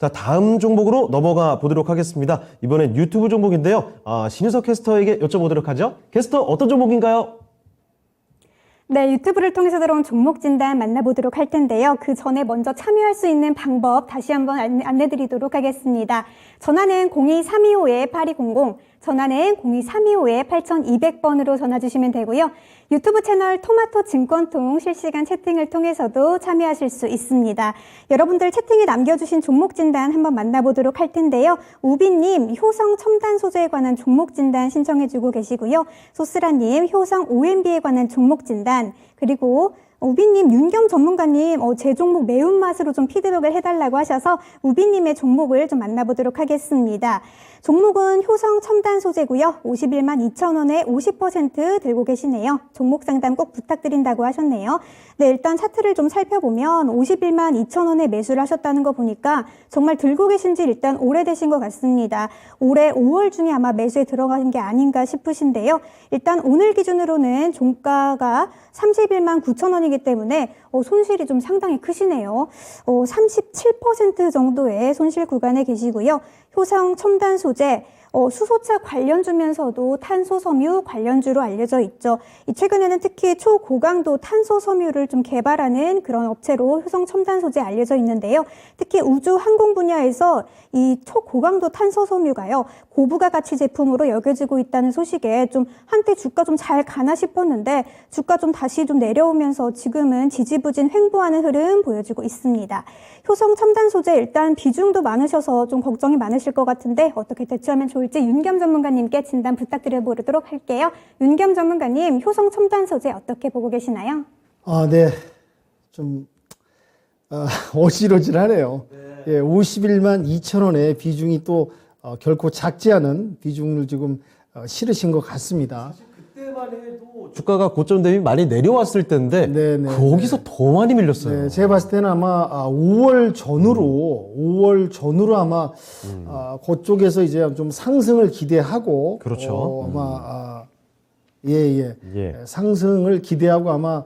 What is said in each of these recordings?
자, 다음 종목으로 넘어가 보도록 하겠습니다. 이번엔 유튜브 종목인데요. 신유석 캐스터에게 여쭤보도록 하죠. 캐스터, 어떤 종목인가요? 네, 유튜브를 통해서 들어온 종목 진단 만나보도록 할 텐데요. 그 전에 먼저 참여할 수 있는 방법 다시 한번 안내드리도록 하겠습니다. 전화는 02325-8200, 전화는 02325-8200번으로 전화 주시면 되고요. 유튜브 채널 토마토 증권통 실시간 채팅을 통해서도 참여하실 수 있습니다. 여러분들 채팅에 남겨주신 종목 진단 한번 만나보도록 할 텐데요. 우비님, 효성 첨단 소재에 관한 종목 진단 신청해주고 계시고요. 소스라님, 효성 OMB에 관한 종목 진단, 그리고 우비님, 윤겸 전문가님, 제 종목 매운맛으로 좀 피드백을 해달라고 하셔서 우비님의 종목을 좀 만나보도록 하겠습니다. 종목은 효성 첨단 소재고요. 51만 2천원에 50% 들고 계시네요. 종목 상담 꼭 부탁드린다고 하셨네요. 네, 일단 차트를 좀 살펴보면 51만 2천원에 매수를 하셨다는 거 보니까 정말 들고 계신 지 일단 오래되신 것 같습니다. 올해 5월 중에 아마 매수에 들어가신 게 아닌가 싶으신데요. 일단 오늘 기준으로는 종가가 31만 9천원이기 때문에 손실이 좀 상당히 크시네요. 37% 정도의 손실 구간에 계시고요. 효성 첨단 소재, 수소차 관련주면서도 탄소섬유 관련주로 알려져 있죠. 최근에는 특히 초고강도 탄소섬유를 좀 개발하는 그런 업체로 효성 첨단 소재 알려져 있는데요. 특히 우주 항공 분야에서 이 초고강도 탄소섬유가요, 고부가 가치 제품으로 여겨지고 있다는 소식에 좀 한때 주가 좀 잘 가나 싶었는데 주가 좀 다시 좀 내려오면서 지금은 지지부진 횡보하는 흐름 보여주고 있습니다. 효성 첨단 소재 일단 비중도 많으셔서 좀 걱정이 많으실 것 같은데 어떻게 대처하면 좋을지 윤겸 전문가님께 진단 부탁드려 보도록 할게요. 윤겸 전문가님, 효성 첨단 소재 어떻게 보고 계시나요? 네. 좀 어지러지하네요. 예, 51만 2천원의 비중이 또 결코 작지 않은 비중을 지금 실으신 것 같습니다. 그때만 해도 주가가 고점 대비 많이 내려왔을 때인데 거기서 더 많이 밀렸어요. 네, 제가 봤을 때는 아마 5월 전후로 아마 그쪽에서 이제 좀 상승을 기대하고 그렇죠. 아마 상승을 기대하고 아마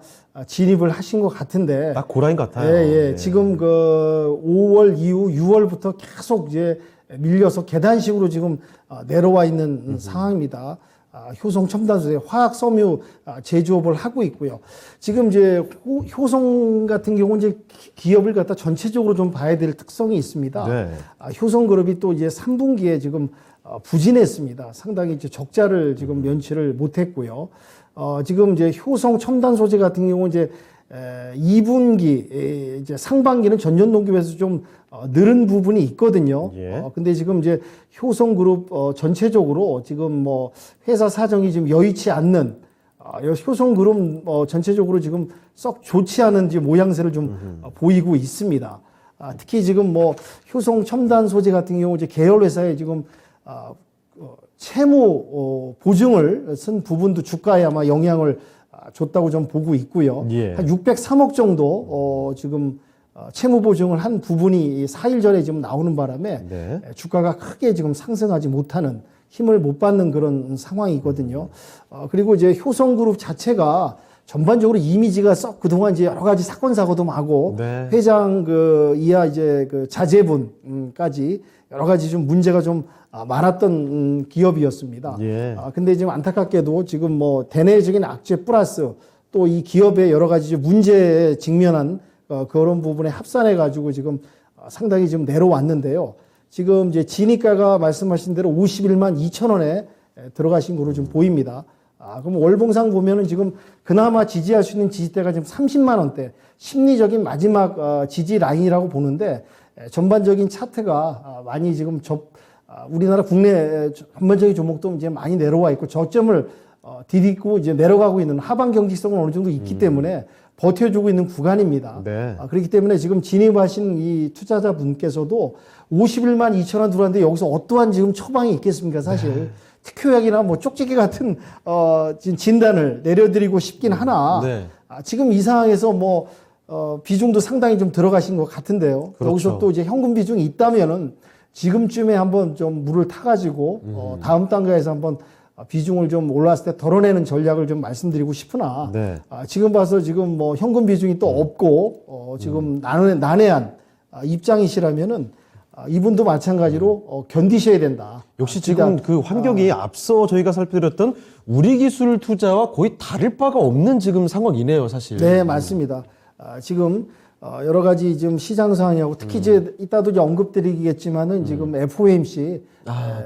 진입을 하신 것 같은데 딱 그 라인 같아요. 지금 그 5월 이후 6월부터 계속 이제 밀려서 계단식으로 지금 내려와 있는 상황입니다. 효성 첨단소재 화학 섬유 제조업을 하고 있고요. 지금 이제 효성 같은 경우는 이제 기업을 갖다 전체적으로 좀 봐야 될 특성이 있습니다. 네. 효성그룹이 또 이제 3분기에 지금 부진했습니다. 상당히 이제 적자를 지금 면치를 못했고요. 지금 이제 효성 첨단 소재 같은 경우 이제 2분기 이제 상반기는 전년 동기에서 좀 늘은 부분이 있거든요. 근데 지금 이제 효성그룹 전체적으로 지금 뭐 회사 사정이 지금 여의치 않는 효성그룹 전체적으로 지금 썩 좋지 않은 모양새를 좀 보이고 있습니다. 특히 지금 뭐 효성 첨단 소재 같은 경우 이제 계열 회사에 지금 채무 보증을 쓴 부분도 주가에 아마 영향을 줬다고 좀 보고 있고요. 한 603억 정도 지금 채무 보증을 한 부분이 4일 전에 지금 나오는 바람에 주가가 크게 지금 상승하지 못하는, 힘을 못 받는 그런 상황이거든요. 그리고 이제 효성그룹 자체가 전반적으로 이미지가 썩 그동안 이제 여러 가지 사건 사고도 많고 회장 이하 이제 자제분까지 여러 가지 좀 문제가 좀 많았던 기업이었습니다. 근데 지금 안타깝게도 지금 뭐 대내적인 악재 플러스 또 이 기업의 여러 가지 문제에 직면한 그런 부분에 합산해 가지고 지금 상당히 지금 내려왔는데요. 지금 이제 진입가가 말씀하신 대로 51만 2천원에 들어가신 거로 좀 보입니다. 그럼 월봉상 보면은 지금 그나마 지지할 수 있는 지지대가 지금 30만 원대, 심리적인 마지막 지지 라인이라고 보는데 전반적인 차트가 많이 지금 우리나라 국내 전반적인 종목도 이제 많이 내려와 있고 저점을 디디고 이제 내려가고 있는 하방 경직성은 어느 정도 있기 때문에 버텨주고 있는 구간입니다. 그렇기 때문에 지금 진입하신 이 투자자분께서도 51만 2천원 들어왔는데 여기서 어떠한 지금 처방이 있겠습니까, 사실. 특효약이나 뭐 쪽지기 같은 진단을 내려드리고 싶긴 하나 지금 이 상황에서 뭐 비중도 상당히 좀 들어가신 것 같은데요. 여기서 또 이제 현금 비중이 있다면은 지금쯤에 한번 좀 물을 타가지고 다음 단계에서 한번 비중을 좀 올랐을 때 덜어내는 전략을 좀 말씀드리고 싶으나 지금 봐서 지금 뭐 현금 비중이 또 없고 지금 난해한 입장이시라면은 이분도 마찬가지로 견디셔야 된다. 역시 지금 그 환경이 앞서 저희가 살펴드렸던 우리 기술 투자와 거의 다를 바가 없는 지금 상황이네요, 사실. 네, 맞습니다. 지금 여러 가지 지금 시장 상황이하고 특히 이제 이따도 이제 언급드리겠지만은 지금 FOMC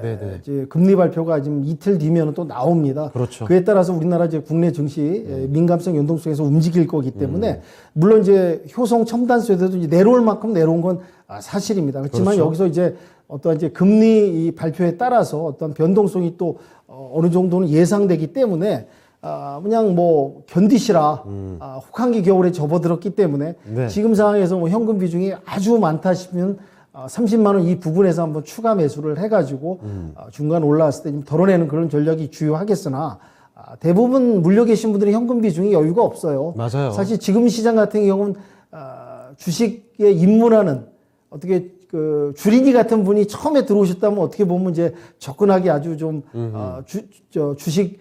네네. 이제 금리 발표가 지금 이틀 뒤면 또 나옵니다. 그렇죠. 그에 따라서 우리나라 이제 국내 증시 민감성 연동성에서 움직일 거기 때문에 물론 이제 효성 첨단 세대도 이제 내려올 만큼 내려온 건 사실입니다. 그렇지만 그렇죠. 여기서 이제 어떤 이제 금리 이 발표에 따라서 어떤 변동성이 또 어느 정도는 예상되기 때문에 그냥 뭐 견디시라. 혹한기 겨울에 접어들었기 때문에 네. 지금 상황에서 뭐 현금 비중이 아주 많다 싶으면 30만 원 이 부분에서 한번 추가 매수를 해가지고 중간 올라왔을 때 좀 덜어내는 그런 전략이 주요하겠으나 대부분 물려 계신 분들이 현금 비중이 여유가 없어요. 맞아요. 사실 지금 시장 같은 경우는 주식에 입문하는 어떻게 그 주린이 같은 분이 처음에 들어오셨다면 어떻게 보면 이제 접근하기 아주 좀 주식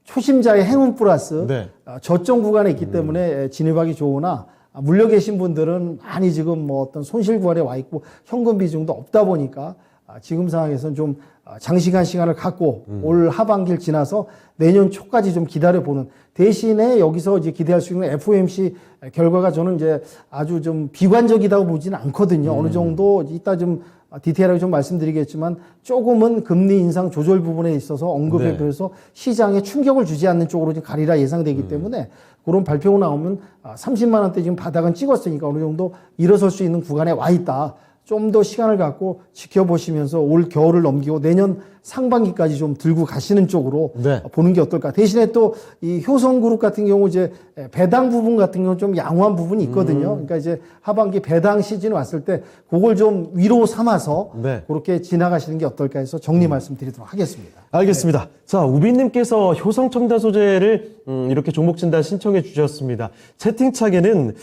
초심자의 행운 플러스 네. 저점 구간에 있기 때문에 진입하기 좋으나 물려 계신 분들은 많이 지금 뭐 어떤 손실 구간에 와 있고 현금 비중도 없다 보니까 지금 상황에서는 좀 장시간 시간을 갖고 올 하반기를 지나서 내년 초까지 좀 기다려보는 대신에 여기서 이제 기대할 수 있는 FOMC 결과가 저는 이제 아주 좀 비관적이다고 보지는 않거든요. 어느 정도 이따 좀 디테일하게 좀 말씀드리겠지만 조금은 금리 인상 조절 부분에 있어서 언급에 네. 그래서 시장에 충격을 주지 않는 쪽으로 좀 가리라 예상되기 때문에 그런 발표가 나오면 30만 원대 지금 바닥은 찍었으니까 어느 정도 일어설 수 있는 구간에 와 있다. 좀 더 시간을 갖고 지켜보시면서 올 겨울을 넘기고 내년 상반기까지 좀 들고 가시는 쪽으로 네. 보는 게 어떨까. 대신에 또 이 효성그룹 같은 경우 이제 배당 부분 같은 경우 좀 양호한 부분이 있거든요. 그러니까 이제 하반기 배당 시즌 왔을 때 그걸 좀 위로 삼아서 네. 그렇게 지나가시는 게 어떨까 해서 정리 말씀드리도록 하겠습니다. 알겠습니다. 자, 우빈님께서 효성첨단 소재를 이렇게 종목 진단 신청해 주셨습니다. 채팅창에는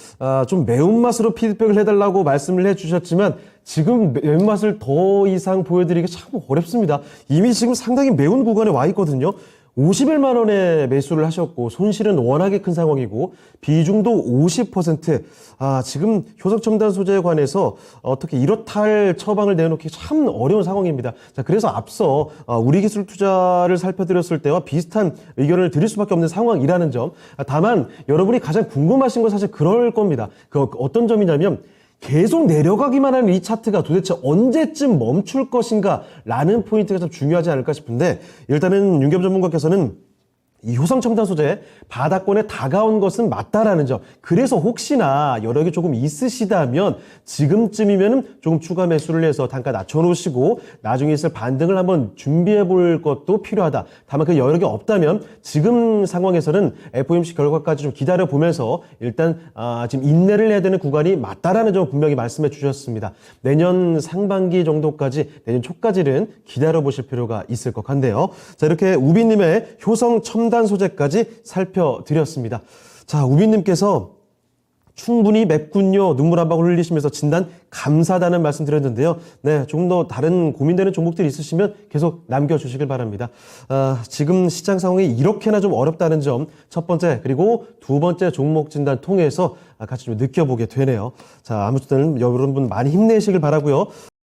좀 매운맛으로 피드백을 해달라고 말씀을 해주셨지만 지금 매운맛을 더 이상 보여드리기 참 어렵습니다. 이미 지금 상당히 매운 구간에 와 있거든요. 51만 원에 매수를 하셨고 손실은 워낙에 큰 상황이고 비중도 50%. 지금 효성첨단 소재에 관해서 어떻게 이렇다 할 처방을 내놓기 참 어려운 상황입니다. 자, 그래서 앞서 우리 기술 투자를 살펴드렸을 때와 비슷한 의견을 드릴 수밖에 없는 상황이라는 점. 다만 여러분이 가장 궁금하신 건 사실 그럴 겁니다. 그 어떤 점이냐면 계속 내려가기만 하는 이 차트가 도대체 언제쯤 멈출 것인가 라는 포인트가 좀 중요하지 않을까 싶은데 일단은 윤겸 전문가께서는 이 효성첨단 소재 바닥권에 다가온 것은 맞다라는 점. 그래서 혹시나 여력이 조금 있으시다면 지금쯤이면 조금 추가 매수를 해서 단가 낮춰놓으시고 나중에 있을 반등을 한번 준비해 볼 것도 필요하다. 다만 그 여력이 없다면 지금 상황에서는 FOMC 결과까지 좀 기다려 보면서 일단 지금 인내를 해야 되는 구간이 맞다라는 점 분명히 말씀해 주셨습니다. 내년 상반기 정도까지 내년 초까지는 기다려 보실 필요가 있을 것 같네요. 자, 이렇게 우빈님의 효성첨단 소재까지 살펴드렸습니다. 자, 우빈님께서 충분히 맵군요. 눈물 한 방울 흘리시면서 진단 감사하다는 말씀 드렸는데요. 네, 조금 더 다른 고민되는 종목들이 있으시면 계속 남겨주시길 바랍니다. 지금 시장 상황이 이렇게나 좀 어렵다는 점 첫 번째 그리고 두 번째 종목 진단 통해서 같이 좀 느껴보게 되네요. 자, 아무튼 여러분 많이 힘내시길 바라고요.